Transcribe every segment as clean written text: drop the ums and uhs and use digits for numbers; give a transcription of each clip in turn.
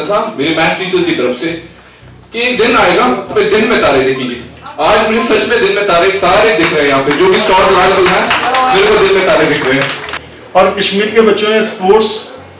था मेरे math teacher की तरफ से कि एक दिन आएगा तो दिन में तारे देखेंगे। आज मुझे सच में दिन में तारे सारे दिख रहे हैं। यहाँ पे जो भी स्टॉर्स अवेलेबल हैं मेरे को दिन में तारे दिख रहे हैं। और कश्मीर के बच्चों ने स्पोर्ट्स,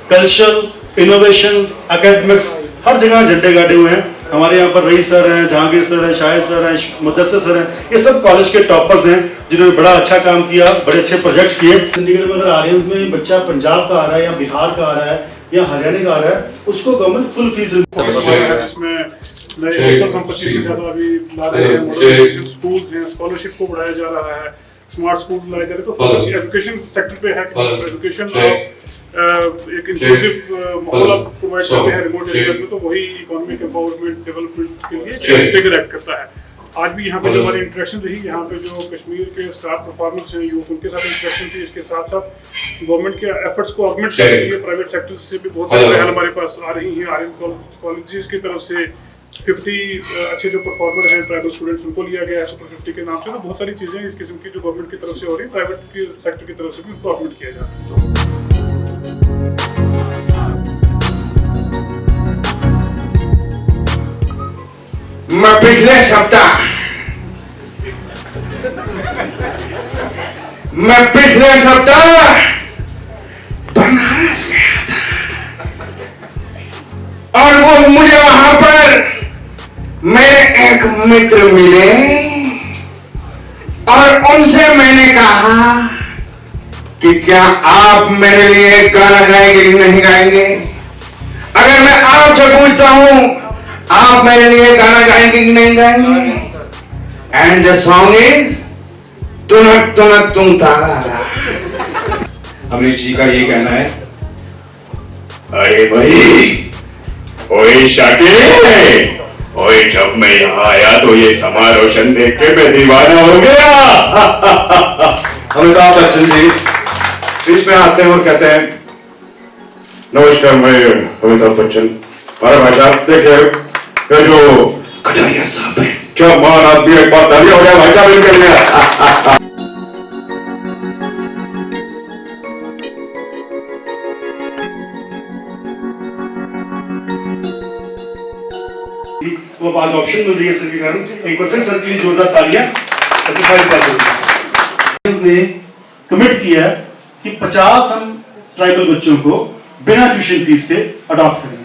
कल्चरल, इनोवेशन, एकेडमिक्स हर जगह झंडे गाड़े हुए हैं। हमारे यहाँ पर रईस सर हैं, जहांगीर सर हैं, शाहिद सर हैं, मुदस्सिर सर हैं, ये सब कॉलेज के टॉपर्स हैं जिन्होंने बड़ा अच्छा काम किया, बड़े अच्छे प्रोजेक्ट्स किए। चंडीगढ़ में अगर आर्यंस में बच्चा पंजाब का आ रहा है या बिहार का आ रहा है या हरियाणा का आ रहा है, उसको गवर्नमेंट फुल फीस इसमें नए कंपनी से ज्यादा अभी ला रहे हैं, मॉडर्न स्कूल्स हैं, स्कॉलरशिप को बढ़ाया जा रहा है, स्मार्ट स्कूल लाए जा रहे हैं। तो एजुकेशन सेक्टर पे है कि एजुकेशन एक इंक्लूसिव माहौल आप प्रोवाइड करते हैं रिमोट एरियाज में, तो वही इकोनॉमिक एम्पावरमेंट डेवलपमेंट के लिए ट्रिगर एक्ट करता है। आज भी यहाँ पे जो हमारी इंटरेक्शन रही, यहाँ पे जो कश्मीर के स्टार परफॉर्मर्स हैं यूथ, उनके साथ इंटरेक्शन थी। इसके साथ साथ गवर्नमेंट के एफर्ट्स को ऑगमेंट करने के लिए प्राइवेट सेक्टर से भी बहुत सारी पहल हमारे पास आ रही हैं। आर्यन कॉलेजेस की तरफ से 50 अच्छे जो परफॉर्मर हैं ट्राइबल स्टूडेंट्स, उनको लिया गया है सुपर 50 के नाम से। तो बहुत सारी चीजें इस किस्म की जो गवर्नमेंट की तरफ से हो रही है, प्राइवेट सेक्टर की तरफ से भी उनको ऑगमेंट किया जा रहा है। मैं पिछले सप्ताह बनारस गया था और वो मुझे वहां पर मेरे एक मित्र मिले और उनसे मैंने कहा कि क्या आप मेरे लिए एक गाना गाएंगे कि नहीं गाएंगे? अगर मैं आपसे पूछता हूं आप मेरे लिए गाना गाएंगे कि नहीं गाएंगे? एंड द सॉन्ग इज तुनक तुनक तुम तारा। अमरीश जी का ये कहना है, अरे भाई, ओए शाकिर, ओए जब मैं यहाँ आया तो ये समा रोशन देख के मैं दीवाना हो गया। अमिताभ बच्चन जी बीच में आते हैं और कहते हैं, नमस्कार, मैं अमिताभ बच्चन। अरे भाई साहब देखिए, ये जो कटारिया साहब है, क्या मान आदमी, एक बार तालियां हो गया भाई साहब इनके लिए। वो बाद ऑप्शन मिल रही है सर के कारण। एक बार फिर सर के लिए जोरदार तालियां। ने कमिट किया कि 50 हम ट्राइबल बच्चों को बिना ट्यूशन फीस के अडॉप्ट करें।